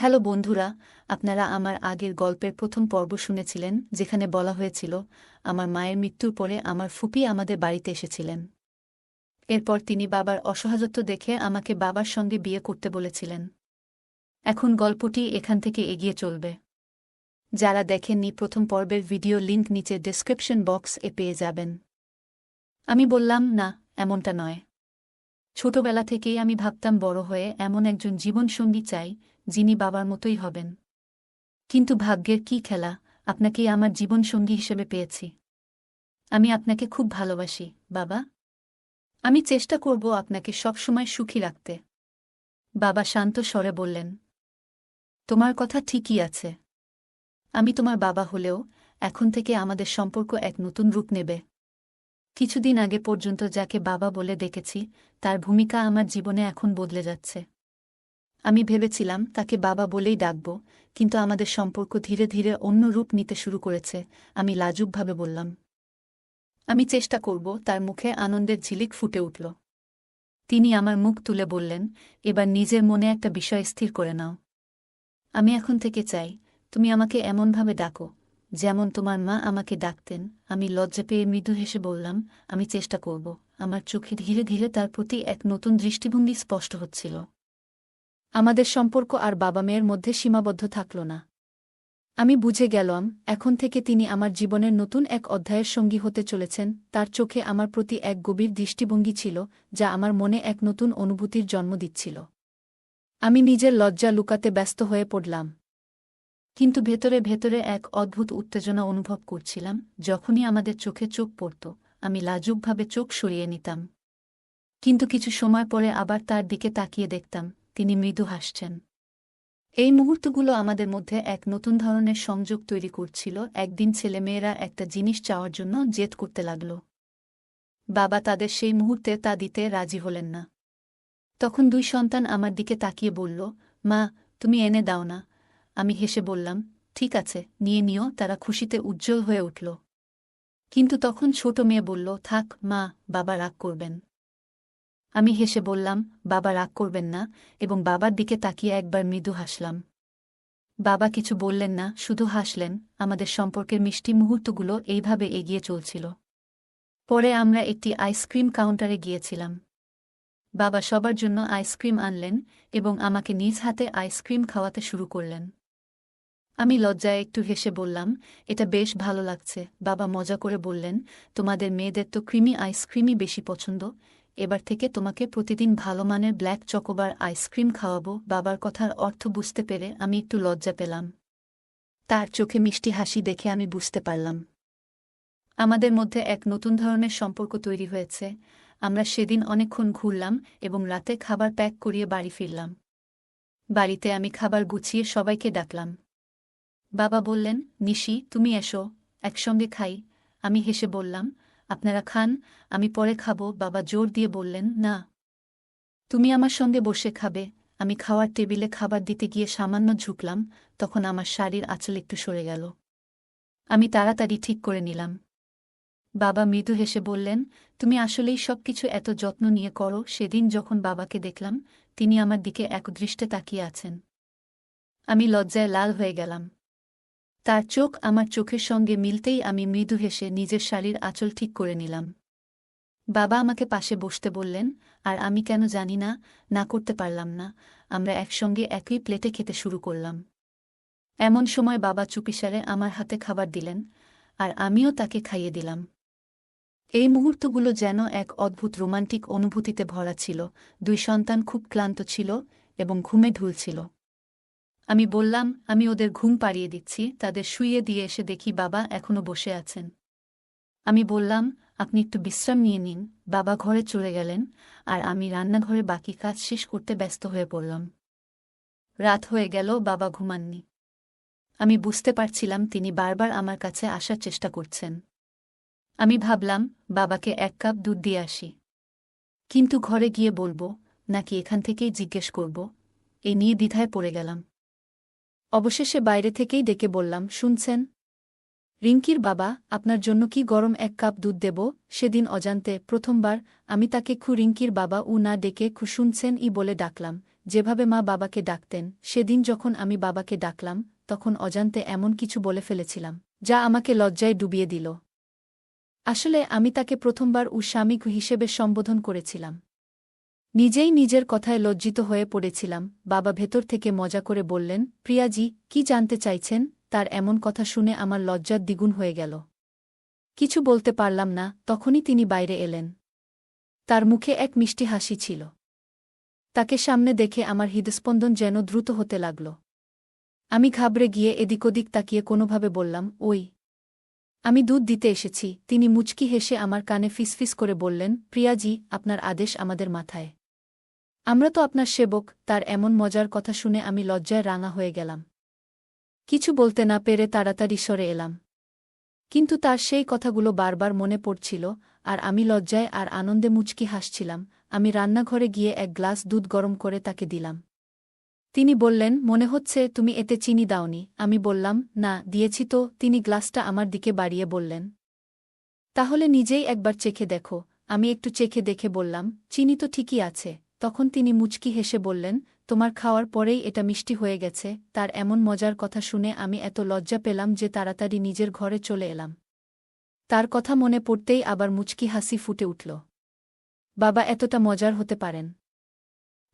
Hello বন্ধুরা, আপনারা আমার আগের গল্পের প্রথম পর্ব শুনেছিলেন, যেখানে বলা হয়েছিল আমার মায়ের মৃত্যুর পরে আমার ফুপি আমাদের বাড়িতে এসেছিলেন। এরপর তিনি বাবার অসহায়ত্ব দেখে আমাকে বাবার সঙ্গে বিয়ে করতে বলেছিলেন। এখন গল্পটি এখান থেকে এগিয়ে চলবে। যারা দেখেননি প্রথম পর্বের ভিডিও লিংক নিচে ডেসক্রিপশন বক্স এ পেয়ে যাবেন। আমি বললাম, না, এমনটা নয়। ছোটবেলা থেকেই আমি ভাবতাম বড় হয়ে এমন একজন জীবনসঙ্গী চাই, যিনি বাবার মতোই হবেন। কিন্তু ভাগ্যের কী খেলা, আপনাকেই আমার জীবনসঙ্গী হিসেবে পেয়েছি। আমি আপনাকে খুব ভালোবাসি, বাবা। আমি চেষ্টা করব আপনাকে সবসময় সুখী রাখতে। বাবা শান্ত স্বরে বললেন, তোমার কথা ঠিকই আছে। আমি তোমার বাবা হলেও এখন থেকে আমাদের সম্পর্ক এক নতুন রূপ নেবে। কিছুদিন আগে পর্যন্ত যাকে বাবা বলে ডেকেছি, তার ভূমিকা আমার জীবনে এখন বদলে যাচ্ছে। আমি ভেবেছিলাম তাকে বাবা বলেই ডাকব, কিন্তু আমাদের সম্পর্ক ধীরে ধীরে অন্য রূপ নিতে শুরু করেছে। আমি লাজুকভাবে বললাম, আমি চেষ্টা করব। তার মুখে আনন্দের ঝিলিক ফুটে উঠল। তিনি আমার মুখ তুলে বললেন, এবার নিজের মনে একটা বিষয় স্থির করে নাও। আমি এখন থেকে চাই তুমি আমাকে এমনভাবে ডাকো, যেমন তোমার মা আমাকে ডাকতেন। আমি লজ্জা পেয়ে মৃদু হেসে বললাম, আমি চেষ্টা করব। আমার চোখে ধীরে ধীরে তার প্রতি এক নতুন দৃষ্টিভঙ্গি স্পষ্ট হচ্ছিল। আমাদের সম্পর্ক আর বাবা মেয়ের মধ্যে সীমাবদ্ধ থাকল না। আমি বুঝে গেলাম, এখন থেকে তিনি আমার জীবনের নতুন এক অধ্যায়ের সঙ্গী হতে চলেছেন। তার চোখে আমার প্রতি এক গভীর দৃষ্টিভঙ্গি ছিল, যা আমার মনে এক নতুন অনুভূতির জন্ম দিচ্ছিল। আমি নিজের লজ্জা লুকাতে ব্যস্ত হয়ে পড়লাম, কিন্তু ভেতরে ভেতরে এক অদ্ভুত উত্তেজনা অনুভব করছিলাম। যখনই আমাদের চোখে চোখ পড়ত, আমি লাজুকভাবে চোখ সরিয়ে নিতাম। কিন্তু কিছু সময় পরে আবার তার দিকে তাকিয়ে দেখতাম, তিনি মৃদু হাসছেন। এই মুহূর্তগুলো আমাদের মধ্যে এক নতুন ধরনের সংযোগ তৈরি করছিল। একদিন ছেলেমেয়েরা একটা জিনিস চাওয়ার জন্য জেদ করতে লাগল। বাবা তাদের সেই মুহূর্তে তা দিতে রাজি হলেন না। তখন দুই সন্তান আমার দিকে তাকিয়ে বলল, মা, তুমি এনে দাও না। আমি হেসে বললাম, ঠিক আছে, নিয়ে নিও। তারা খুশিতে উজ্জ্বল হয়ে উঠল। কিন্তু তখন ছোট মেয়ে বলল, থাক মা, বাবা রাগ করবেন। আমি হেসে বললাম, বাবা রাগ করবেন না, এবং বাবার দিকে তাকিয়ে একবার মৃদু হাসলাম। বাবা কিছু বললেন না, শুধু হাসলেন। আমাদের সম্পর্কের মিষ্টি মুহূর্তগুলো এইভাবে এগিয়ে চলছিল। পরে আমরা একটি আইসক্রিম কাউন্টারে গিয়েছিলাম। বাবা সবার জন্য আইসক্রিম আনলেন এবং আমাকে নিজ হাতে আইসক্রিম খাওয়াতে শুরু করলেন। আমি লজ্জায় একটু হেসে বললাম, এটা বেশ ভালো লাগছে। বাবা মজা করে বললেন, তোমাদের মেয়েদের তো ক্রিমি আইসক্রিমই বেশি পছন্দ। এবার থেকে তোমাকে প্রতিদিন ভালো মানের ব্ল্যাক চকোবার আইসক্রিম খাওয়াবো। বাবার কথার অর্থ বুঝতে পেরে আমি একটু লজ্জা পেলাম। তার চোখে মিষ্টি হাসি দেখে আমি বুঝতে পারলাম, আমাদের মধ্যে এক নতুন ধরনের সম্পর্ক তৈরি হয়েছে। আমরা সেদিন অনেকক্ষণ ঘুরলাম এবং রাতে খাবার প্যাক করিয়ে বাড়ি ফিরলাম। বাড়িতে আমি খাবার গুছিয়ে সবাইকে ডাকলাম। বাবা বললেন, নিশি, তুমি এসো, একসঙ্গে খাই। আমি হেসে বললাম, আপনারা খান, আমি পরে খাবো। বাবা জোর দিয়ে বললেন, না, তুমি আমার সঙ্গে বসে খাবে। আমি খাওয়ার টেবিলে খাবার দিতে গিয়ে সামান্য ঝুঁকলাম, তখন আমার শাড়ির আঁচল একটু সরে গেল। আমি তাড়াতাড়ি ঠিক করে নিলাম। বাবা মৃদু হেসে বললেন, তুমি আসলেই সবকিছু এত যত্ন নিয়ে করো। সেদিন যখন বাবাকে দেখলাম, তিনি আমার দিকে একদৃষ্টে তাকিয়ে আছেন। আমি লজ্জায় লাল হয়ে গেলাম। তার চোখ আমার চোখের সঙ্গে মিলতেই আমি মৃদু হেসে নিজের শাড়ির আঁচল ঠিক করে নিলাম। বাবা আমাকে পাশে বসতে বললেন, আর আমি কেন জানি না, না করতে পারলাম না। আমরা একসঙ্গে একই প্লেটে খেতে শুরু করলাম। এমন সময় বাবা চুপিসারে আমার হাতে খাবার দিলেন, আর আমিও তাকে খাইয়ে দিলাম। এই মুহূর্তগুলো যেন এক অদ্ভুত রোমান্টিক অনুভূতিতে ভরা ছিল। দুই সন্তান খুব ক্লান্ত ছিল এবং ঘুমে ঢুলছিল। আমি বললাম, আমি ওদের ঘুম পাড়িয়ে দিচ্ছি। তাদের শুইয়ে দিয়ে এসে দেখি বাবা এখনো বসে আছেন। আমি বললাম, আপনি একটু বিশ্রাম নিয়ে নিন। বাবা ঘরে চলে গেলেন, আর আমি রান্নাঘরে বাকি কাজ শেষ করতে ব্যস্ত হয়ে পড়লাম। রাত হয়ে গেল, বাবা ঘুমাননি। আমি বুঝতে পারছিলাম তিনি বারবার আমার কাছে আসার চেষ্টা করছেন। আমি ভাবলাম, বাবাকে এক কাপ দুধ দিয়ে আসি। কিন্তু ঘরে গিয়ে বলবো নাকি এখান থেকেই জিজ্ঞেস করব, এই নিয়ে দ্বিধায় পড়ে গেলাম। অবশেষে বাইরে থেকেই ডেকে বললাম, শুনছেন? রিঙ্কির বাবা, আপনার জন্য কি গরম এক কাপ দুধ দেব? সেদিন অজান্তে প্রথমবার আমি তাকে রিঙ্কির বাবা না ডেকে শুনছেন বলে ডাকলাম, যেভাবে মা বাবাকে ডাকতেন। সেদিন যখন আমি বাবাকে ডাকলাম তখন অজান্তে এমন কিছু বলে ফেলেছিলাম যা আমাকে লজ্জায় ডুবিয়ে দিল। আসলে আমি তাকে প্রথমবার স্বামী হিসেবে সম্বোধন করেছিলাম। নিজেই নিজের কথায় লজ্জিত হয়ে পড়েছিলাম। বাবা ভেতর থেকে মজা করে বললেন, প্রিয়াজি, কি জানতে চাইছেন? তার এমন কথা শুনে আমার লজ্জার দ্বিগুণ হয়ে গেল। কিছু বলতে পারলাম না। তখনই তিনি বাইরে এলেন। তার মুখে এক মিষ্টি হাসি ছিল। তাকে সামনে দেখে আমার হৃদস্পন্দন যেন দ্রুত হতে লাগল। আমি ঘাবড়ে গিয়ে এদিক ওদিক তাকিয়ে কোনোভাবে বললাম, ওই, আমি দুধ দিতে এসেছি। তিনি মুচকি হেসে আমার কানে ফিসফিস করে বললেন, প্রিয়াজি, আপনার আদেশ আমাদের মাথায়। আমরা তো আপনার সেবক। তার এমন মজার কথা শুনে আমি লজ্জায় রাঙা হয়ে গেলাম। কিছু বলতে না পেরে তাড়াতাড়ি সরে এলাম। কিন্তু তার সেই কথাগুলো বারবার মনে পড়ছিল, আর আমি লজ্জায় আর আনন্দে মুচকি হাসছিলাম। আমি রান্নাঘরে গিয়ে এক গ্লাস দুধ গরম করে তাকে দিলাম। তিনি বললেন, মনে হচ্ছে তুমি এতে চিনি দাওনি। আমি বললাম, না, দিয়েছি তো। তিনি গ্লাসটা আমার দিকে বাড়িয়ে বললেন, তাহলে নিজেই একবার চেখে দেখো। আমি একটু চেখে দেখে বললাম, চিনি তো ঠিকই আছে। তখন তিনি মুচকি হেসে বললেন, তোমার খাওয়ার পরেই এটা মিষ্টি হয়ে গেছে। তার এমন মজার কথা শুনে আমি এত লজ্জা পেলাম যে তাড়াতাড়ি নিজের ঘরে চলে এলাম। তার কথা মনে পড়তেই আবার মুচকি হাসি ফুটে উঠল। বাবা এতটা মজার হতে পারেন,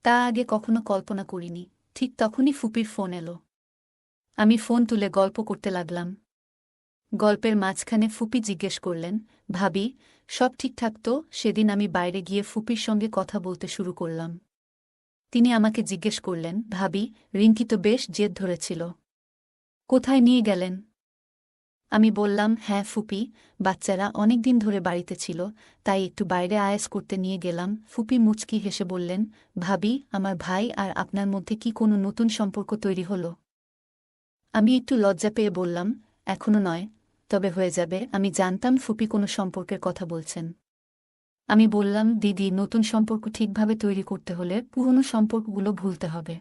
তা আগে কখনো কল্পনা করিনি। ঠিক তখনই ফুপির ফোন এলো। আমি ফোন তুলে গল্প করতে লাগলাম। গল্পের মাঝখানে ফুপি জিজ্ঞেস করলেন, ভাবি, সব ঠিকঠাক তো? সেদিন আমি বাইরে গিয়ে ফুপির সঙ্গে কথা বলতে শুরু করলাম। তিনি আমাকে জিজ্ঞেস করলেন, ভাবি, রিঙ্কি তো বেশ জেদ ধরেছিল, কোথায় নিয়ে গেলেন? আমি বললাম, হ্যাঁ ফুপি, বাচ্চারা অনেকদিন ধরে বাড়িতে ছিল, তাই একটু বাইরে আয়েস করতে নিয়ে গেলাম। ফুপি মুচকি হেসে বললেন, ভাবি, আমার ভাই আর আপনার মধ্যে কি কোনো নতুন সম্পর্ক তৈরি হলো? আমি একটু লজ্জা পেয়ে বললাম, এখনো নয়, তবে হয়ে যাবে। আমি জানতাম ফুপি কোনো সম্পর্কের কথা বলছেন। আমি বললাম, দিদি, নতুন সম্পর্ক ঠিকভাবে তৈরি করতে হলে পুরনো সম্পর্কগুলো ভুলতে হবে।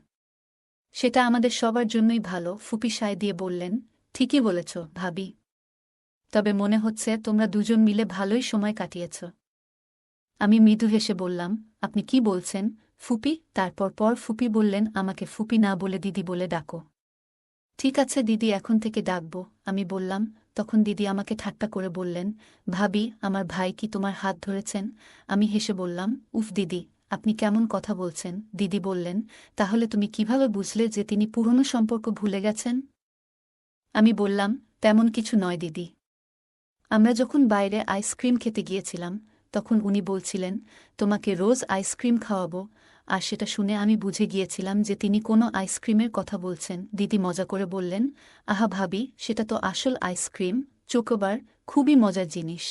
সেটা আমাদের সবার জন্যই ভালো। ফুপি সায় দিয়ে বললেন, ঠিকই বলেছ ভাবি, তবে মনে হচ্ছে তোমরা দুজন মিলে ভালোই সময় কাটিয়েছ। আমি মৃদু হেসে বললাম, আপনি কি বলছেন ফুপি? তারপর ফুপি বললেন, আমাকে ফুপি না বলে দিদি বলে ডাকো। ঠিক আছে দিদি, এখন থেকে ডাকব। আমি বললাম। তখন দিদি আমাকে ঠাট্টা করে বললেন, ভাবি, আমার ভাই কি তোমার হাত ধরেছেন? আমি হেসে বললাম, উফ দিদি, আপনি কেমন কথা বলছেন? দিদি বললেন, তাহলে তুমি কিভাবে বুঝলে যে তিনি পুরনো সম্পর্ক ভুলে গেছেন? আমি বললাম, তেমন কিছু নয় দিদি। আমরা যখন বাইরে আইসক্রিম খেতে গিয়েছিলাম তখন উনি বলছিলেন, তোমাকে রোজ আইসক্রিম খাওয়াবো, আর সেটা শুনে আমি বুঝে গিয়েছিলাম যে তিনি কোনো আইসক্রিমের কথা বলছেন। দিদি মজা করে বললেন, আহা ভাবি, সেটা তো আসল আইসক্রিম, চোকোবার, খুবই মজার জিনিস।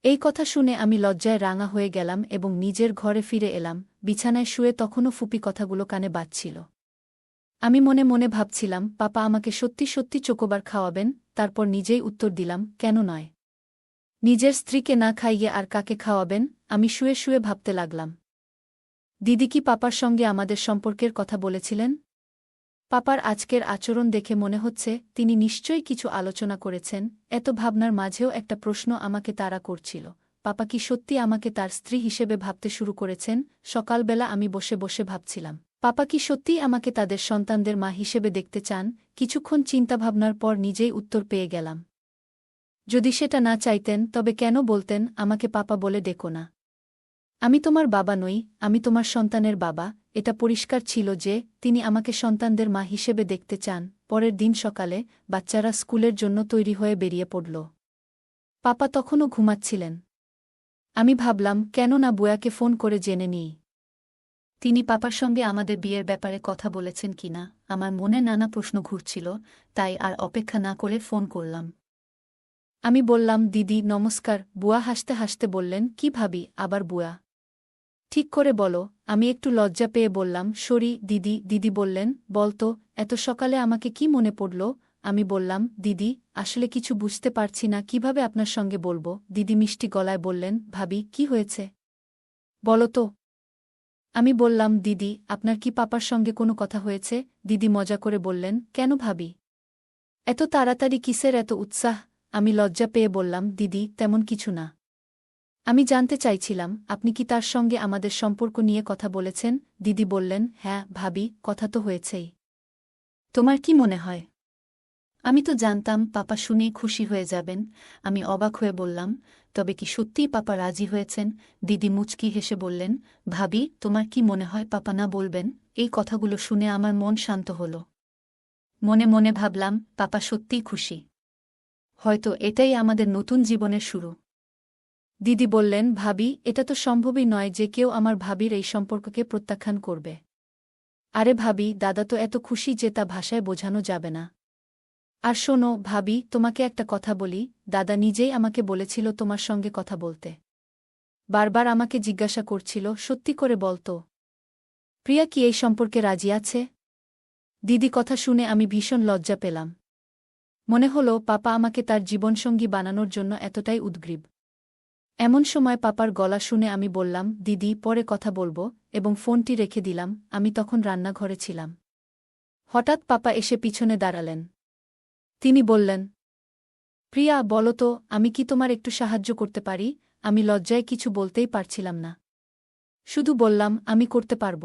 এই কথা শুনে আমি লজ্জায় রাঙা হয়ে গেলাম এবং নিজের ঘরে ফিরে এলাম। বিছানায় শুয়ে তখনও ফুপি কথাগুলো কানে বাজছিল। আমি মনে মনে ভাবছিলাম, পাপা আমাকে সত্যি সত্যি চোকোবার খাওয়াবেন? তারপর নিজেই উত্তর দিলাম, কেন নয়? নিজের স্ত্রীকে না খাইয়ে আর কাকে খাওয়াবেন? আমি শুয়ে শুয়ে ভাবতে লাগলাম, দিদি কি পাপার সঙ্গে আমাদের সম্পর্কের কথা বলেছিলেন? পাপার আজকের আচরণ দেখে মনে হচ্ছে তিনি নিশ্চয়ই কিছু আলোচনা করেছেন। এত ভাবনার মাঝেও একটা প্রশ্ন আমাকে তাড়া করছিল, পাপা কি সত্যি আমাকে তার স্ত্রী হিসেবে ভাবতে শুরু করেছেন? সকালবেলা আমি বসে বসে ভাবছিলাম, পাপা কি সত্যিই আমাকে তাদের সন্তানদের মা হিসেবে দেখতে চান? কিছুক্ষণ চিন্তাভাবনার পর নিজেই উত্তর পেয়ে গেলাম, যদি সেটা না চাইতেন তবে কেন বলতেন আমাকে পাপা বলে ডেকো না? আমি তোমার বাবা নই, আমি তোমার সন্তানের বাবা। এটা পরিষ্কার ছিল যে তিনি আমাকে সন্তানদের মা হিসেবে দেখতে চান। পরের দিন সকালে বাচ্চারা স্কুলের জন্য তৈরি হয়ে বেরিয়ে পড়ল। পাপা তখনও ঘুমাচ্ছিলেন। আমি ভাবলাম, কেন না বুয়াকে ফোন করে জেনে নিই তিনি পাপার সঙ্গে আমাদের বিয়ের ব্যাপারে কথা বলেছেন কিনা। আমার মনে নানা প্রশ্ন ঘুরছিল, তাই আর অপেক্ষা না করে ফোন করলাম। আমি বললাম, দিদি নমস্কার। বুয়া হাসতে হাসতে বললেন, কি ভাবি, আবার বুয়া? ঠিক করে বলো। আমি একটু লজ্জা পেয়ে বললাম, সরি দিদি। দিদি বললেন, বলতো, এত সকালে আমাকে কি মনে পড়ল? আমি বললাম, দিদি, আসলে কিছু বুঝতে পারছি না কিভাবে আপনার সঙ্গে বলবো। দিদি মিষ্টি গলায় বললেন, ভাবি, কি হয়েছে বলো তো? আমি বললাম, দিদি, আপনার কি পাপার সঙ্গে কোনো কথা হয়েছে? দিদি মজা করে বললেন, কেন ভাবি, এত তাড়াতাড়ি কিসের এত উৎসাহ? আমি লজ্জা পেয়ে বললাম, দিদি, তেমন কিছু না। আমি জানতে চাইছিলাম আপনি কি তার সঙ্গে আমাদের সম্পর্ক নিয়ে কথা বলেছেন? দিদি বললেন, হ্যাঁ ভাবি, কথা তো হয়েছেই। তোমার কি মনে হয়? আমি তো জানতাম পাপা শুনেই খুশি হয়ে যাবেন। আমি অবাক হয়ে বললাম, তবে কি সত্যিই পাপা রাজি হয়েছেন? দিদি মুচকি হেসে বললেন, ভাবি, তোমার কি মনে হয় পাপা না বলবেন? এই কথাগুলো শুনে আমার মন শান্ত হল। মনে মনে ভাবলাম, পাপা সত্যিই খুশি। হয়তো এটাই আমাদের নতুন জীবনের শুরু। দিদি বললেন, ভাবি, এটা তো সম্ভবই নয় যে কেউ আমার ভাবির এই সম্পর্ককে প্রত্যাখ্যান করবে। আরে ভাবি, দাদা তো এত খুশি যে তা ভাষায় বোঝানো যাবে না। আর শোনো ভাবি, তোমাকে একটা কথা বলি, দাদা নিজেই আমাকে বলেছিল তোমার সঙ্গে কথা বলতে। বারবার আমাকে জিজ্ঞাসা করছিল, সত্যি করে বলতো প্রিয়া কি এই সম্পর্কে রাজি আছে? দিদি কথা শুনে আমি ভীষণ লজ্জা পেলাম। মনে হলো পাপা আমাকে তার জীবনসঙ্গী বানানোর জন্য এতটাই উদ্গ্রীব। এমন সময় পাপার গলা শুনে আমি বললাম, দিদি, পরে কথা বলবো, এবং ফোনটি রেখে দিলাম। আমি তখন রান্নাঘরে ছিলাম। হঠাৎ পাপা এসে পিছনে দাঁড়ালেন। তিনি বললেন, প্রিয়া, বলো তো, আমি কি তোমার একটু সাহায্য করতে পারি? আমি লজ্জায় কিছু বলতেই পারছিলাম না। শুধু বললাম, আমি করতে পারব।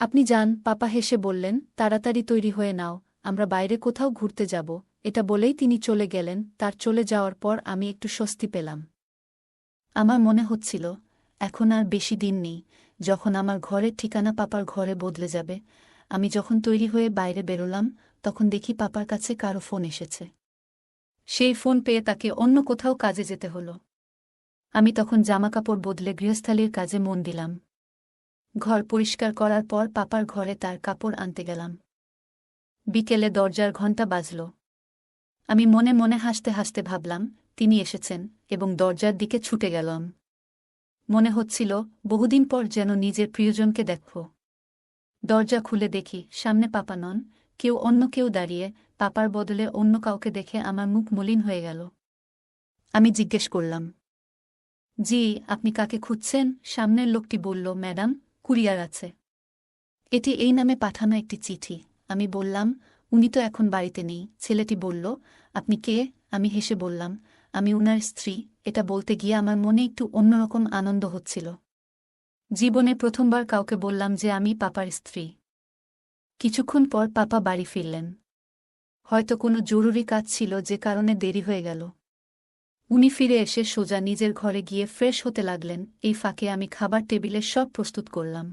আপনি যান। পাপা হেসে বললেন, তাড়াতাড়ি তৈরি হয়ে নাও, আমরা বাইরে কোথাও ঘুরতে যাব। এটা বলেই তিনি চলে গেলেন। তার চলে যাওয়ার পর আমি একটু স্বস্তি পেলাম। আমার মনে হচ্ছিল, এখন আর বেশি দিন নেই যখন আমার ঘরের ঠিকানা পাপার ঘরে বদলে যাবে। আমি যখন তৈরি হয়ে বাইরে বেরোলাম, তখন দেখি পাপার কাছে কারো ফোন এসেছে। সেই ফোন পেয়ে তাকে অন্য কোথাও কাজে যেতে হলো। আমি তখন জামাকাপড় বদলে গৃহস্থালির কাজে মন দিলাম। ঘর পরিষ্কার করার পর পাপার ঘরে তার কাপড় আনতে গেলাম। বিকেলে দরজার ঘণ্টা বাজল। আমি মনে মনে হাসতে হাসতে ভাবলাম, তিনি এসেছেন, এবং দরজার দিকে ছুটে গেলাম। মনে হচ্ছিল বহুদিন পর যেন নিজের প্রিয়জনকে দেখব। দরজা খুলে দেখি সামনে পাপা নন, কেউ দাঁড়িয়ে। পাপার বদলে অন্য কাউকে দেখে আমার মুখ মলিন হয়ে গেল। আমি জিজ্ঞেস করলাম, জি, আপনি কাকে খুঁজছেন? সামনের লোকটি বলল, ম্যাডাম, কুরিয়ার আছে। এটি এই নামে পাঠানো একটি চিঠি। আমি বললাম, উনি তো এখন বাড়িতে নেই। ছেলেটি বলল, আপনি কে? আমি হেসে বললাম, আমি উনার স্ত্রী। এটা বলতে গিয়ে আমার মনে একটু অন্যরকম আনন্দ হচ্ছিল। জীবনে প্রথমবার কাউকে বললাম যে আমি পাপার স্ত্রী। কিছুক্ষণ পর পাপা বাড়ি ফিরলেন। হয়তো কোনো জরুরি কাজ ছিল যে কারণে দেরি হয়ে গেল। উনি ফিরে এসে সোজা নিজের ঘরে গিয়ে ফ্রেশ হতে লাগলেন। এই ফাঁকে আমি খাবার টেবিলে সব প্রস্তুত করলাম।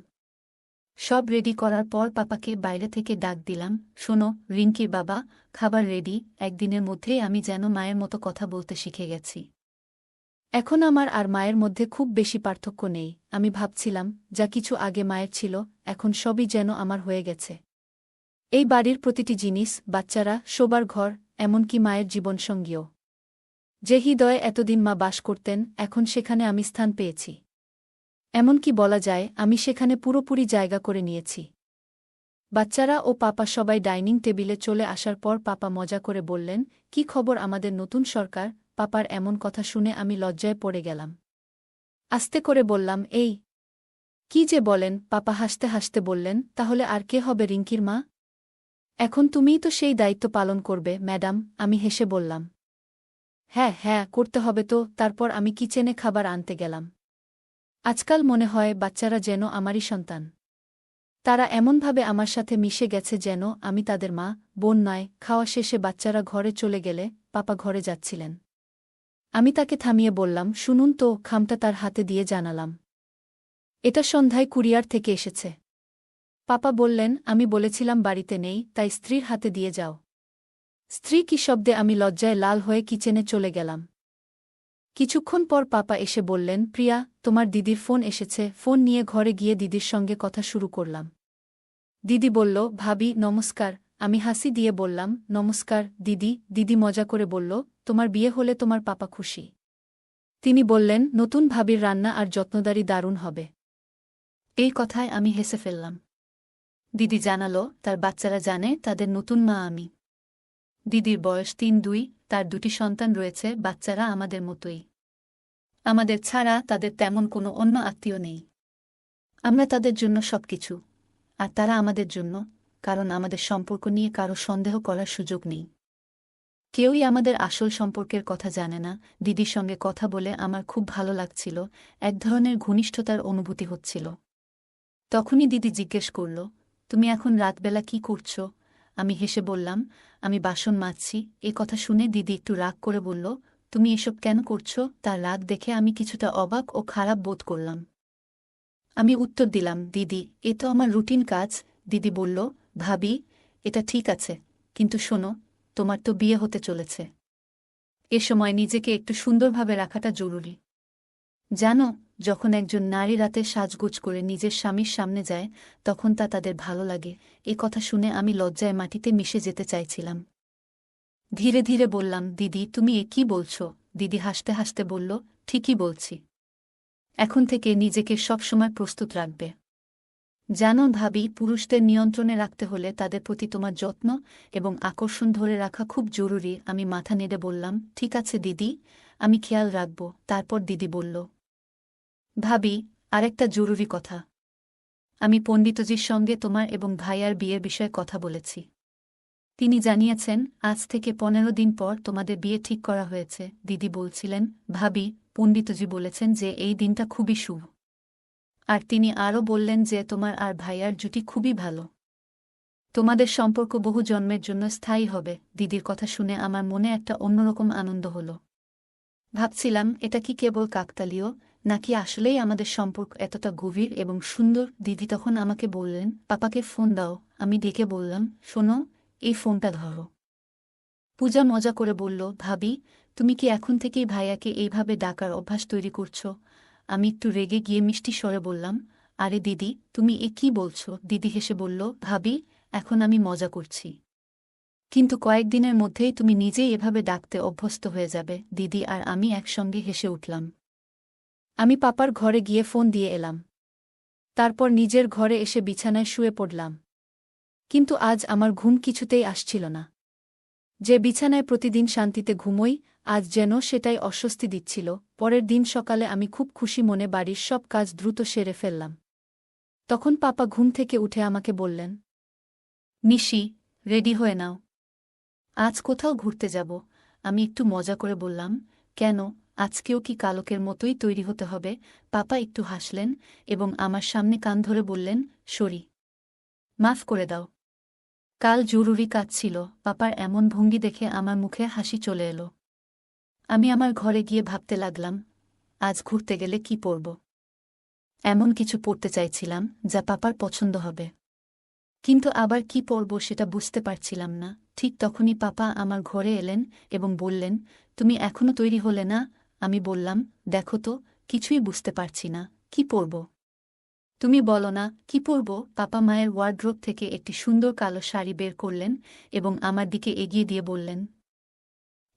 সব রেডি করার পর পাপাকে বাইরে থেকে ডাক দিলাম, শোনো রিঙ্কির বাবা, খাবার রেডি। একদিনের মধ্যেই আমি যেন মায়ের মতো কথা বলতে শিখে গেছি। এখন আমার আর মায়ের মধ্যে খুব বেশি পার্থক্য নেই। আমি ভাবছিলাম, যা কিছু আগে মায়ের ছিল, এখন সবই যেন আমার হয়ে গেছে। এই বাড়ির প্রতিটি জিনিস, বাচ্চারা, শোবার ঘর, এমনকি মায়ের জীবনসঙ্গীও। যে হৃদয়ে এতদিন মা বাস করতেন, এখন সেখানে আমি স্থান পেয়েছি। এমনকি বলা যায়, আমি সেখানে পুরোপুরি জায়গা করে নিয়েছি। বাচ্চারা ও পাপা সবাই ডাইনিং টেবিলে চলে আসার পর পাপা মজা করে বললেন, কি খবর আমাদের নতুন সরকার? পাপার এমন কথা শুনে আমি লজ্জায় পড়ে গেলাম। আস্তে করে বললাম, এই কি যে বলেন? পাপা হাসতে হাসতে বললেন, তাহলে আর কে হবে রিঙ্কির মা? এখন তুমিই তো সেই দায়িত্ব পালন করবে ম্যাডাম। আমি হেসে বললাম, হ্যাঁ হ্যাঁ, করতে হবে তো। তারপর আমি কিচেনে খাবার আনতে গেলাম। আজকাল মনে হয় বাচ্চারা যেন আমারই সন্তান। তারা এমনভাবে আমার সাথে মিশে গেছে যেন আমি তাদের মা, বোন নয়। খাওয়া শেষে বাচ্চারা ঘরে চলে গেলে পাপা ঘরে যাচ্ছিলেন। আমি তাকে থামিয়ে বললাম, শুনুন তো। খামটা তার হাতে দিয়ে জানালাম, এটা সন্ধ্যায় কুরিয়ার থেকে এসেছে। পাপা বললেন, আমি বলেছিলাম বাড়িতে নেই, তাই স্ত্রীর হাতে দিয়ে যাও। স্ত্রী কি শব্দে আমি লজ্জায় লাল হয়ে কিচেনে চলে গেলাম। কিছুক্ষণ পর পাপা এসে বললেন, প্রিয়া, তোমার দিদির ফোন এসেছে। ফোন নিয়ে ঘরে গিয়ে দিদির সঙ্গে কথা শুরু করলাম। দিদি বলল, ভাবি নমস্কার। আমি হাসি দিয়ে বললাম, নমস্কার দিদি। দিদি মজা করে বলল, তোমার বিয়ে হলে তোমার পাপা খুশি। তিনি বললেন, নতুন ভাবির রান্না আর যত্নদারি দারুণ হবে। এই কথায় আমি হেসে ফেললাম। দিদি জানালো, তার বাচ্চারা জানে তাদের নতুন মা আমি। দিদির বয়স ৩-২, তার ২টি সন্তান রয়েছে। বাচ্চারা আমাদের মতোই। আমাদের ছাড়া তাদের তেমন কোনো অন্য আত্মীয় নেই। আমরা তাদের জন্য সবকিছু, আর তারা আমাদের জন্য, কারণ আমাদের সম্পর্ক নিয়ে কারো সন্দেহ করার সুযোগ নেই। কেউই আমাদের আসল সম্পর্কের কথা জানে না। দিদির সঙ্গে কথা বলে আমার খুব ভালো লাগছিল, এক ধরনের ঘনিষ্ঠতার অনুভূতি হচ্ছিল। তখনই দিদি জিজ্ঞেস করল, তুমি এখন রাতবেলা কি করছ? আমি হেসে বললাম, আমি বাসন মাজছি। এ কথা শুনে দিদি একটু রাগ করে বলল, তুমি এসব কেন করছ? তার রাগ দেখে আমি কিছুটা অবাক ও খারাপ বোধ করলাম। আমি উত্তর দিলাম, দিদি, এ তো আমার রুটিন কাজ। দিদি বলল, ভাবি, এটা ঠিক আছে, কিন্তু শোনো, তোমার তো বিয়ে হতে চলেছে। এ সময় নিজেকে একটু সুন্দরভাবে রাখাটা জরুরি। জানো, যখন একজন নারী রাতে সাজগোজ করে নিজের স্বামীর সামনে যায়, তখন তা তাদের ভালো লাগে। এ কথা শুনে আমি লজ্জায় মাটিতে মিশে যেতে চাইছিলাম। ধীরে ধীরে বললাম, দিদি, তুমি এ কী বলছ? দিদি হাসতে হাসতে বলল, ঠিকই বলছি। এখন থেকে নিজেকে সবসময় প্রস্তুত রাখবে। জানো ভাবি, পুরুষদের নিয়ন্ত্রণে রাখতে হলে তাদের প্রতি তোমার যত্ন এবং আকর্ষণ ধরে রাখা খুব জরুরি। আমি মাথা নেড়ে বললাম, ঠিক আছে দিদি, আমি খেয়াল রাখব। তারপর দিদি বলল, ভাবি, আরেকটা জরুরি কথা। আমি পণ্ডিতজির সঙ্গে তোমার এবং ভাইয়ার বিয়ের বিষয়ে কথা বলেছি। তিনি জানিয়েছেন, আজ থেকে 15 দিন পর তোমাদের বিয়ে ঠিক করা হয়েছে। দিদি বলছিলেন, ভাবি, পণ্ডিতজি বলেছেন যে এই দিনটা খুবই শুভ। আর তিনি আরও বললেন যে তোমার আর ভাইয়ার জুটি খুবই ভালো। তোমাদের সম্পর্ক বহু জন্মের জন্য স্থায়ী হবে। দিদির কথা শুনে আমার মনে একটা অন্যরকম আনন্দ হল। ভাবছিলাম, এটা কি কেবল কাকতালীয়, নাকি আসলেই আমাদের সম্পর্ক এতটা গভীর এবং সুন্দর? দিদি তখন আমাকে বললেন, পাপাকে ফোন দাও। আমি ডেকে বললাম, শোনো, এই ফোনটা ধরো। পূজা মজা করে বলল, ভাবি, তুমি কি এখন থেকেই ভাইয়াকে এইভাবে ডাকার অভ্যাস তৈরি করছ? আমি একটু রেগে গিয়ে মিষ্টি স্বরে বললাম, আরে দিদি, তুমি এ কি বলছ? দিদি হেসে বলল, ভাবি, এখন আমি মজা করছি, কিন্তু কয়েকদিনের মধ্যেই তুমি নিজেই এভাবে ডাকতে অভ্যস্ত হয়ে যাবে। দিদি আর আমি একসঙ্গে হেসে উঠলাম। আমি পাপার ঘরে গিয়ে ফোন দিয়ে এলাম। তারপর নিজের ঘরে এসে বিছানায় শুয়ে পড়লাম। কিন্তু আজ আমার ঘুম কিছুতেই আসছিল না। যে বিছানায় প্রতিদিন শান্তিতে ঘুমোই, আজ যেন সেটাই অস্বস্তি দিচ্ছিল। পরের দিন সকালে আমি খুব খুশি মনে বাড়ির সব কাজ দ্রুত সেরে ফেললাম। তখন পাপা ঘুম থেকে উঠে আমাকে বললেন, নিশি, রেডি হয়ে নাও, আজ কোথাও ঘুরতে যাব। আমি একটু মজা করে বললাম, কেন, আজকেও কি কালকের মতোই তৈরি হতে হবে? পাপা একটু হাসলেন এবং আমার সামনে কান ধরে বললেন, সরি, মাফ করে দাও, কাল জরুরি কাজ ছিল। পাপার এমন ভঙ্গি দেখে আমার মুখে হাসি চলে এলো। আমি আমার ঘরে গিয়ে ভাবতে লাগলাম, আজ ঘুরতে গেলে কি পরব। এমন কিছু পরতে চাইছিলাম যা পাপার পছন্দ হবে, কিন্তু আবার কি পরব সেটা বুঝতে পারছিলাম না। ঠিক তখনই পাপা আমার ঘরে এলেন এবং বললেন, তুমি এখনো তৈরি হলে না? আমি বললাম, দেখো তো, কিছুই বুঝতে পারছি না, কি পরব। তুমি বলো না, কি পরব। পাপা মায়ের ওয়ার্ড্রোব থেকে একটি সুন্দর কালো শাড়ি বের করলেন এবং আমার দিকে এগিয়ে দিয়ে বললেন,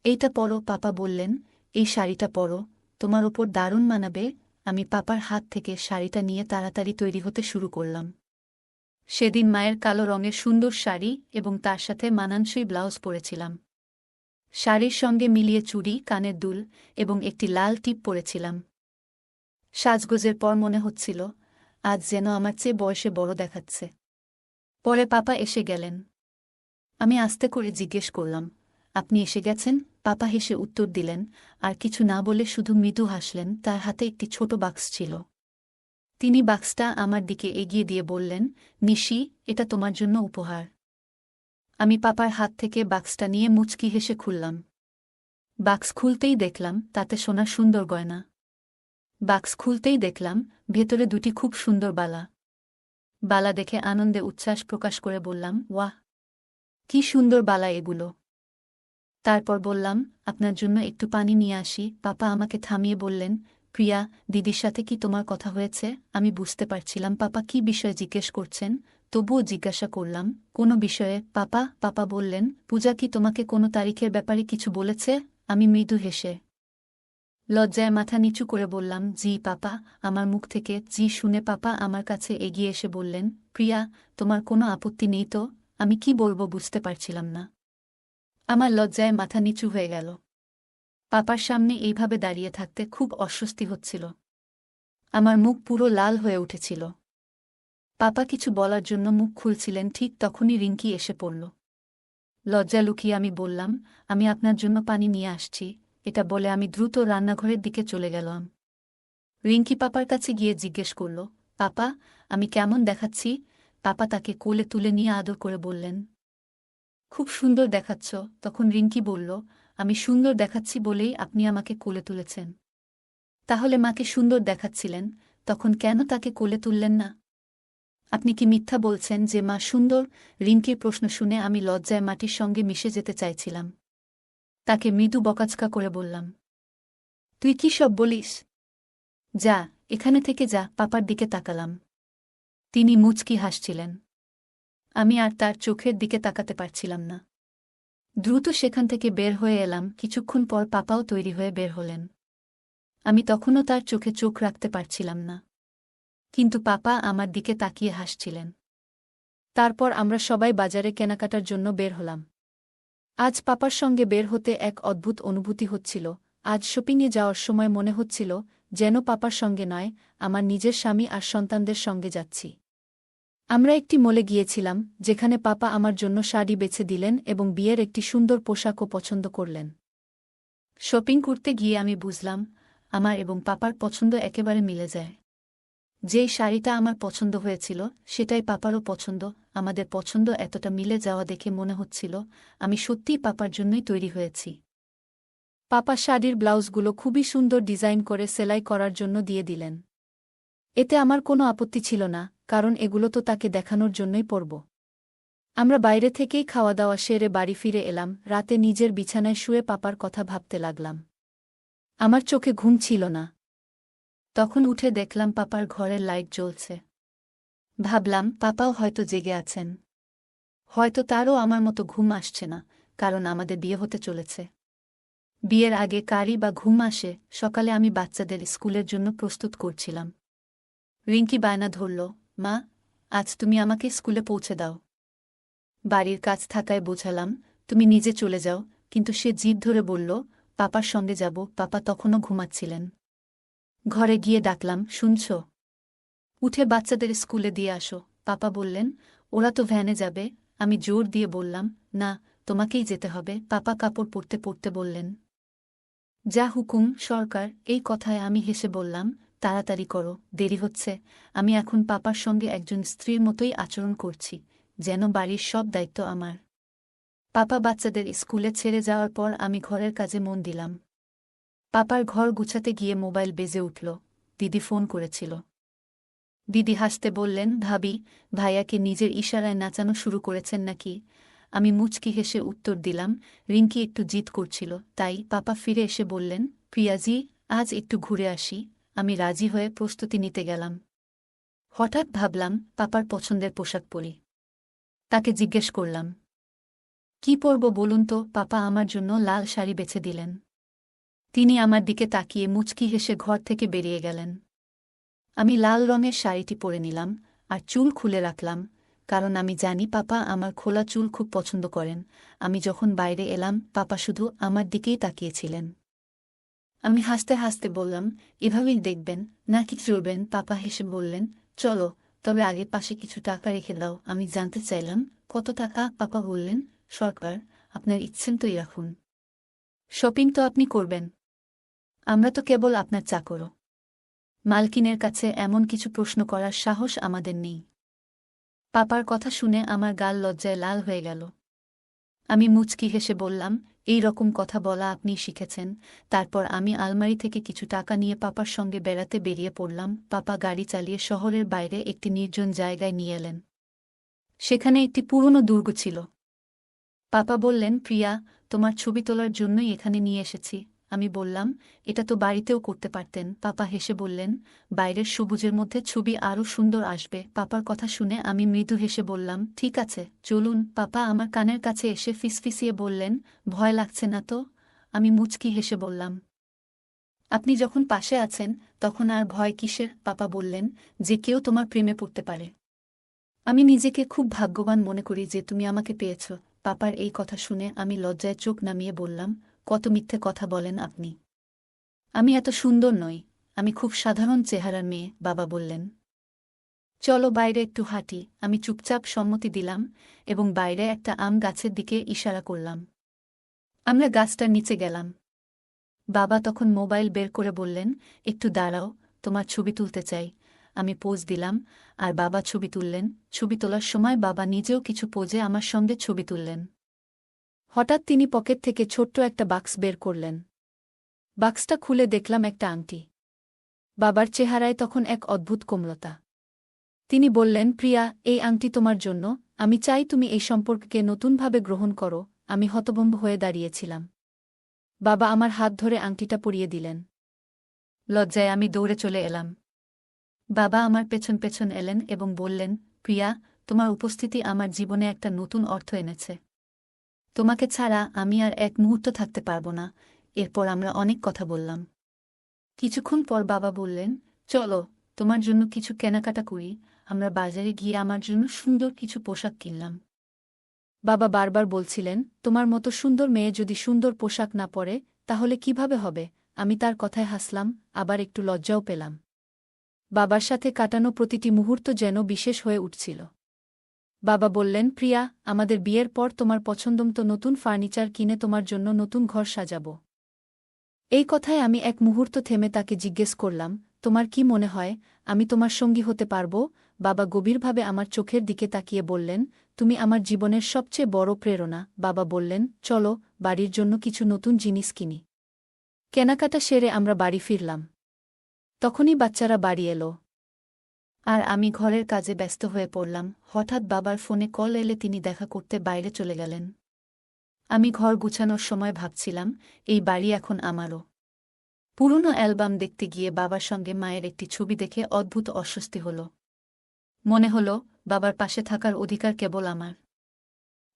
এইটা পরো। পাপা বললেন, এই শাড়িটা পরো, তোমার ওপর দারুণ মানাবে। আমি পাপার হাত থেকে শাড়িটা নিয়ে তাড়াতাড়ি তৈরি হতে শুরু করলাম। সেদিন মায়ের কালো রঙের সুন্দর শাড়ি এবং তার সাথে মানানসই ব্লাউজ পরেছিলাম। শাড়ির সঙ্গে মিলিয়ে চুড়ি, কানের দুল এবং একটি লাল টিপ পরেছিলাম। সাজগোজের পর মনে হচ্ছিল, আজ যেন আমার চেয়ে বয়সে বড় দেখাচ্ছে। পরে পাপা এসে গেলেন। আমি আস্তে করে জিজ্ঞেস করলাম, আপনি এসে গেছেন? পাপা হেসে উত্তর দিলেন, আর কিছু না বলে শুধু মৃদু হাসলেন। তার হাতে একটি ছোট বাক্স ছিল। তিনি বাক্সটা আমার দিকে এগিয়ে দিয়ে বললেন, নিশি, এটা তোমার জন্য উপহার। আমি পাপার হাত থেকে বাক্সটা নিয়ে মুচকি হেসে খুললাম। বাক্স খুলতেই দেখলাম তাতে সোনার সুন্দর গয়না। বাক্স খুলতেই দেখলাম ভেতরে দুটি খুব সুন্দর বালা। বালা দেখে আনন্দে উচ্ছ্বাস প্রকাশ করে বললাম, ওয়াহ, কি সুন্দর বালা এগুলো। তারপর বললাম, আপনার জন্য একটু পানি নিয়ে আসি। পাপা আমাকে থামিয়ে বললেন, প্রিয়া, দিদির সাথে কি তোমার কথা হয়েছে? আমি বুঝতে পারছিলাম পাপা কি বিষয়ে জিজ্ঞেস করছেন, তবুও জিজ্ঞাসা করলাম, কোনো বিষয়ে পাপা? পাপা বললেন, পূজা কি তোমাকে কোনো তারিখের ব্যাপারে কিছু বলেছে? আমি মৃদু হেসে লজ্জায় মাথা নিচু করে বললাম, জি পাপা। আমার মুখ থেকে জি শুনে পাপা আমার কাছে এগিয়ে এসে বললেন, প্রিয়া, তোমার কোনো আপত্তি নেই তো? আমি কি বলবো বুঝতে পারছিলাম না। আমার লজ্জায় মাথা নিচু হয়ে গেল। পাপার সামনে এইভাবে দাঁড়িয়ে থাকতে খুব অস্বস্তি হচ্ছিল। আমার মুখ পুরো লাল হয়ে উঠেছিল। পাপা কিছু বলার জন্য মুখ খুলছিলেন, ঠিক তখনই রিঙ্কি এসে পড়ল। লজ্জা লুকিয়ে আমি বললাম, আমি আপনার জন্য পানি নিয়ে আসছি। এটা বলে আমি দ্রুত রান্নাঘরের দিকে চলে গেলাম। রিঙ্কি পাপার কাছে গিয়ে জিজ্ঞেস করল, পাপা, আমি কেমন দেখাচ্ছি? পাপা তাকে কোলে তুলে নিয়ে আদর করে বললেন, খুব সুন্দর দেখাচ্ছ। তখন রিঙ্কি বলল, আমি সুন্দর দেখাচ্ছি বলেই আপনি আমাকে কোলে তুলেছেন। তাহলে মাকে সুন্দর দেখাচ্ছিলেন, তখন কেন তাকে কোলে তুললেন না? আপনি কি মিথ্যা বলছেন যে মা সুন্দর? রিঙ্কির প্রশ্ন শুনে আমি লজ্জায় মাটির সঙ্গে মিশে যেতে চাইছিলাম। তাকে মৃদু বকাঝকা করে বললাম, তুই কি সব বলিস? যা, এখানে থেকে যা। পাপার দিকে তাকালাম। তিনি মুচকি হাসছিলেন। আমি আর তার চোখের দিকে তাকাতে পারছিলাম না। দ্রুত সেখান থেকে বের হয়ে এলাম। কিছুক্ষণ পর পাপাও তৈরি হয়ে বের হলেন। আমি তখনও তার চোখে চোখ রাখতে পারছিলাম না, কিন্তু পাপা আমার দিকে তাকিয়ে হাসছিলেন। তারপর আমরা সবাই বাজারে কেনাকাটার জন্য বের হলাম। আজ পাপার সঙ্গে বের হতে এক অদ্ভুত অনুভূতি হচ্ছিল। আজ শপিংয়ে যাওয়ার সময় মনে হচ্ছিল যেন পাপার সঙ্গে নয়, আমার নিজের স্বামী আর সন্তানদের সঙ্গে যাচ্ছি। আমরা একটি মলে গিয়েছিলাম, যেখানে পাপা আমার জন্য শাড়ি বেছে দিলেন এবং বিয়ের একটি সুন্দর পোশাকও পছন্দ করলেন। শপিং করতে গিয়ে আমি বুঝলাম, আমার এবং পাপার পছন্দ একেবারে মিলে যায়। যেই শাড়িটা আমার পছন্দ হয়েছিল সেটাই পাপারও পছন্দ। আমাদের পছন্দ এতটা মিলে যাওয়া দেখে মনে হচ্ছিল আমি সত্যিই পাপার জন্যই তৈরি হয়েছি। পাপা শাড়ির ব্লাউজগুলো খুবই সুন্দর ডিজাইন করে সেলাই করার জন্য দিয়ে দিলেন। এতে আমার কোনো আপত্তি ছিল না, কারণ এগুলো তো তাকে দেখানোর জন্যই পরব। আমরা বাইরে থেকেই খাওয়া দাওয়া সেরে বাড়ি ফিরে এলাম। রাতে নিজের বিছানায় শুয়ে পাপার কথা ভাবতে লাগলাম। আমার চোখে ঘুম ছিল না। তখন উঠে দেখলাম পাপার ঘরের লাইট জ্বলছে। ভাবলাম পাপাও হয়তো জেগে আছেন। হয়তো তারও আমার মতো ঘুম আসছে না, কারণ আমাদের বিয়ে হতে চলেছে। বিয়ের আগে কারই বা ঘুম আসে? সকালে আমি বাচ্চাদের স্কুলের জন্য প্রস্তুত করছিলাম। রিঙ্কি বায়না ধরল, মা, আজ তুমি আমাকে স্কুলে পৌঁছে দাও। বাড়ির কাজ থাকায় বোঝালাম, তুমি নিজে চলে যাও, কিন্তু সে জিদ ধরে বলল, পাপার সঙ্গে যাব। পাপা তখনও ঘুমাচ্ছিলেন। ঘরে গিয়ে ডাকলাম, শুনছ? উঠে বাচ্চাদের স্কুলে দিয়ে আসো। পাপা বললেন, ওরা তো ভ্যানে যাবে। আমি জোর দিয়ে বললাম, না, তোমাকেই যেতে হবে। পাপা কাপড় পরতে পরতে বললেন, যা হুকুম সরকার। এই কথায় আমি হেসে বললাম, তাড়াতাড়ি করো, দেরি হচ্ছে। আমি এখন পাপার সঙ্গে একজন স্ত্রীর মতোই আচরণ করছি, যেন বাড়ির সব দায়িত্ব আমার। পাপা বাচ্চাদের স্কুলে ছেড়ে যাওয়ার পর আমি ঘরের কাজে মন দিলাম। পাপার ঘর গুছাতে গিয়ে মোবাইল বেজে উঠল। দিদি ফোন করেছিল। দিদি হাসতে বললেন, ভাবি, ভাইয়াকে নিজের ইশারায় নাচানো শুরু করেছেন নাকি? আমি মুচকি হেসে উত্তর দিলাম, রিঙ্কি একটু জিদ করছিল তাই। পাপা ফিরে এসে বললেন, প্রিয়াজি, আজ একটু ঘুরে আসি। আমি রাজি হয়ে প্রস্তুতি নিতে গেলাম। হঠাৎ ভাবলাম পাপার পছন্দের পোশাক পরি। তাকে জিজ্ঞেস করলাম, কি পরব বলুন তো? পাপা আমার জন্য লাল শাড়ি বেছে দিলেন। তিনি আমার দিকে তাকিয়ে মুচকি হেসে ঘর থেকে বেরিয়ে গেলেন। আমি লাল রঙের শাড়িটি পরে নিলাম আর চুল খুলে রাখলাম, কারণ আমি জানি পাপা আমার খোলা চুল খুব পছন্দ করেন। আমি যখন বাইরে এলাম পাপা শুধু আমার দিকেই তাকিয়েছিলেন। আমি হাসতে হাসতে বললাম, এভাবেই দেখবেন নাকি চলবেন? পাপা হেসে বললেন, চলো, তবে আগে পাশে কিছু টাকা রেখে দাও। আমি জানতে চাইলাম, কত টাকা? পাপা বললেন, সরকার, আপনার ইচ্ছেন তোই রাখুন। শপিং তো আপনি করবেন, আমরা তো কেবল আপনার চাকর। মালকিনের কাছে এমন কিছু প্রশ্ন করার সাহস আমাদের নেই। পাপার কথা শুনে আমার গাল লজ্জায় লাল হয়ে গেল। আমি মুচকি হেসে বললাম, এই রকম কথা বলা আপনি শিখেছেন? তারপর আমি আলমারি থেকে কিছু টাকা নিয়ে পাপার সঙ্গে বেড়াতে বেরিয়ে পড়লাম। পাপা গাড়ি চালিয়ে শহরের বাইরে একটি নির্জন জায়গায় নিয়ে এলেন। সেখানে একটি পুরনো দুর্গ ছিল। পাপা বললেন, প্রিয়া, তোমার ছবি তোলার জন্যই এখানে নিয়ে এসেছি। আমি বললাম, এটা তো বাড়িতেও করতে পারতেন। পাপা হেসে বললেন, বাইরের সবুজের মধ্যে ছবি আরও সুন্দর আসবে। পাপার কথা শুনে আমি মৃদু হেসে বললাম, ঠিক আছে, চলুন। পাপা আমার কানের কাছে এসে ফিসফিসিয়ে বললেন, ভয় লাগছে না তো? আমি মুচকি হেসে বললাম, আপনি যখন পাশে আছেন তখন আর ভয় কিসের? পাপা বললেন, যে কেউ তোমার প্রেমে পড়তে পারে। আমি নিজেকে খুব ভাগ্যবান মনে করি যে তুমি আমাকে পেয়েছ। পাপার এই কথা শুনে আমি লজ্জায় চোখ নামিয়ে বললাম, কত মিথ্যে কথা বলেন আপনি। আমি এত সুন্দর নই, আমি খুব সাধারণ চেহারার মেয়ে। বাবা বললেন, চলো বাইরে একটু হাঁটি। আমি চুপচাপ সম্মতি দিলাম এবং বাইরে একটা আম গাছের দিকে ইশারা করলাম। আমরা গাছটার নিচে গেলাম। বাবা তখন মোবাইল বের করে বললেন, একটু দাঁড়াও, তোমার ছবি তুলতে চাই। আমি পোজ দিলাম আর বাবা ছবি তুললেন। ছবি তোলার সময় বাবা নিজেও কিছু পোজে আমার সঙ্গে ছবি তুললেন। হঠাৎ তিনি পকেট থেকে ছোট্ট একটা বাক্স বের করলেন। বাক্সটা খুলে দেখলাম একটা আংটি। বাবার চেহারায় তখন এক অদ্ভুত কোমলতা। তিনি বললেন, প্রিয়া, এই আংটি তোমার জন্য। আমি চাই তুমি এই সম্পর্ককে নতুনভাবে গ্রহণ করো। আমি হতভম্ব হয়ে দাঁড়িয়েছিলাম। বাবা আমার হাত ধরে আংটিটা পরিয়ে দিলেন। লজ্জায় আমি দৌড়ে চলে এলাম। বাবা আমার পেছন পেছন এলেন এবং বললেন, প্রিয়া, তোমার উপস্থিতি আমার জীবনে একটা নতুন অর্থ এনেছে। তোমাকে ছাড়া আমি আর এক মুহূর্ত থাকতে পারব না। এরপর আমরা অনেক কথা বললাম। কিছুক্ষণ পর বাবা বললেন, চলো, তোমার জন্য কিছু কেনাকাটা করি। আমরা বাজারে গিয়ে আমার জন্য সুন্দর কিছু পোশাক কিনলাম। বাবা বারবার বলছিলেন, তোমার মতো সুন্দর মেয়ে যদি সুন্দর পোশাক না পরে তাহলে কিভাবে হবে? আমি তার কথায় হাসলাম, আবার একটু লজ্জাও পেলাম। বাবার সাথে কাটানো প্রতিটি মুহূর্ত যেন বিশেষ হয়ে উঠছিল। বাবা বললেন, প্রিয়া, আমাদের বিয়ের পর তোমার পছন্দমতো নতুন ফার্নিচার কিনে তোমার জন্য নতুন ঘর সাজাব। এই কথায় আমি এক মুহূর্ত থেমে তাকে জিজ্ঞেস করলাম, তোমার কি মনে হয় আমি তোমার সঙ্গী হতে পারব? বাবা গভীরভাবে আমার চোখের দিকে তাকিয়ে বললেন, তুমি আমার জীবনের সবচেয়ে বড় প্রেরণা। বাবা বললেন, চলো, বাড়ির জন্য কিছু নতুন জিনিস কিনি। কেনাকাটা সেরে আমরা বাড়ি ফিরলাম। তখনই বাচ্চারা বাড়ি এলো আর আমি ঘরের কাজে ব্যস্ত হয়ে পড়লাম। হঠাৎ বাবার ফোনে কল এলে তিনি দেখা করতে বাইরে চলে গেলেন। আমি ঘর গুছানোর সময় ভাবছিলাম, এই বাড়ি এখন আমারও। পুরনো অ্যালবাম দেখতে গিয়ে বাবার সঙ্গে মায়ের একটি ছবি দেখে অদ্ভুত অস্বস্তি হল। মনে হল, বাবার পাশে থাকার অধিকার কেবল আমার।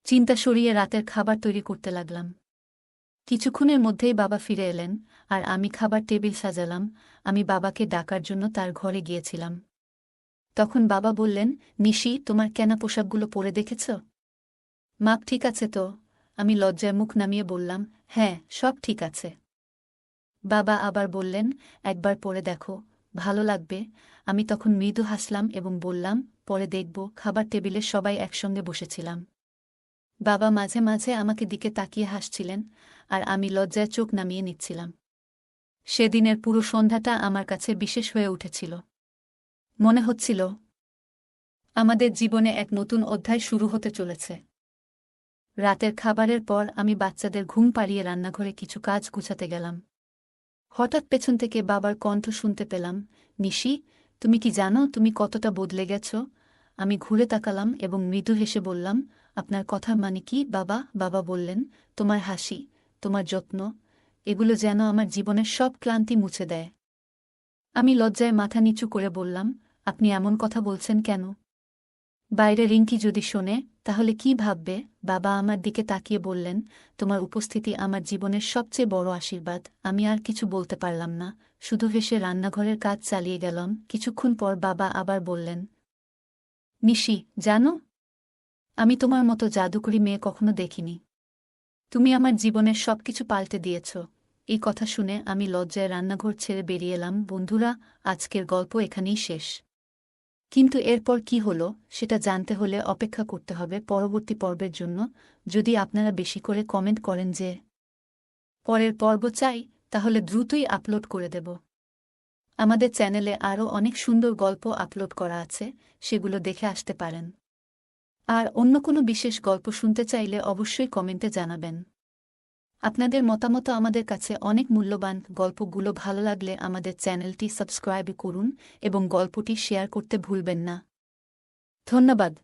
চিন্তা সরিয়ে রাতের খাবার তৈরি করতে লাগলাম। কিছুক্ষণের মধ্যেই বাবা ফিরে এলেন আর আমি খাবার টেবিল সাজালাম। আমি বাবাকে ডাকার জন্য তার ঘরে গিয়েছিলাম। তখন বাবা বললেন, নিশি, তোমার কেনা পোশাকগুলো পরে দেখেছ? মাপ ঠিক আছে তো? আমি লজ্জায় মুখ নামিয়ে বললাম, হ্যাঁ, সব ঠিক আছে। বাবা আবার বললেন, একবার পরে দেখো, ভালো লাগবে। আমি তখন মৃদু হাসলাম এবং বললাম, পরে দেখব। খাবার টেবিলে সবাই একসঙ্গে বসেছিলাম। বাবা মাঝে মাঝে আমাকে দিকে তাকিয়ে হাসছিলেন আর আমি লজ্জায় চোখ নামিয়ে নিচ্ছিলাম। সেদিনের পুরো সন্ধ্যাটা আমার কাছে বিশেষ হয়ে উঠেছিল। মনে হচ্ছিল আমাদের জীবনে এক নতুন অধ্যায় শুরু হতে চলেছে। রাতের খাবারের পর আমি বাচ্চাদের ঘুম পাড়িয়ে রান্নাঘরে কিছু কাজ গুছাতে গেলাম। হঠাৎ পেছন থেকে বাবার কণ্ঠ শুনতে পেলাম, নিশি, তুমি কি জানো তুমি কতটা বদলে গেছ? আমি ঘুরে তাকালাম এবং মৃদু হেসে বললাম, আপনার কথার মানে কি বাবা? বাবা বললেন, তোমার হাসি, তোমার যত্ন, এগুলো যেন আমার জীবনের সব ক্লান্তি মুছে দেয়। আমি লজ্জায় মাথা নিচু করে বললাম, আপনি এমন কথা বলছেন কেন? বাইরে রিঙ্কি যদি শোনে তাহলে কি ভাববে? বাবা আমার দিকে তাকিয়ে বললেন, তোমার উপস্থিতি আমার জীবনের সবচেয়ে বড় আশীর্বাদ। আমি আর কিছু বলতে পারলাম না, শুধু হেসে রান্নাঘরের কাজ চালিয়ে গেলাম। কিছুক্ষণ পর বাবা আবার বললেন, নিশি, জানো, আমি তোমার মতো জাদুকরী মেয়ে কখনো দেখিনি। তুমি আমার জীবনের সবকিছু পাল্টে দিয়েছ। এই কথা শুনে আমি লজ্জায় রান্নাঘর ছেড়ে বেরিয়ে এলাম। বন্ধুরা, আজকের গল্প এখানেই শেষ। কিন্তু এরপর কি হলো সেটা জানতে হলে অপেক্ষা করতে হবে পরবর্তী পর্বের জন্য। যদি আপনারা বেশি করে কমেন্ট করেন যে পরের পর্ব চাই, তাহলে দ্রুতই আপলোড করে দেব। আমাদের চ্যানেলে আরও অনেক সুন্দর গল্প আপলোড করা আছে, সেগুলো দেখে আসতে পারেন। আর অন্য কোনো বিশেষ গল্প শুনতে চাইলে অবশ্যই কমেন্টে জানাবেন। আপনাদের মতামত আমাদের কাছে অনেক মূল্যবান। গল্পগুলো ভালো লাগলে আমাদের চ্যানেলটি সাবস্ক্রাইব করুন এবং গল্পটি শেয়ার করতে ভুলবেন না। ধন্যবাদ।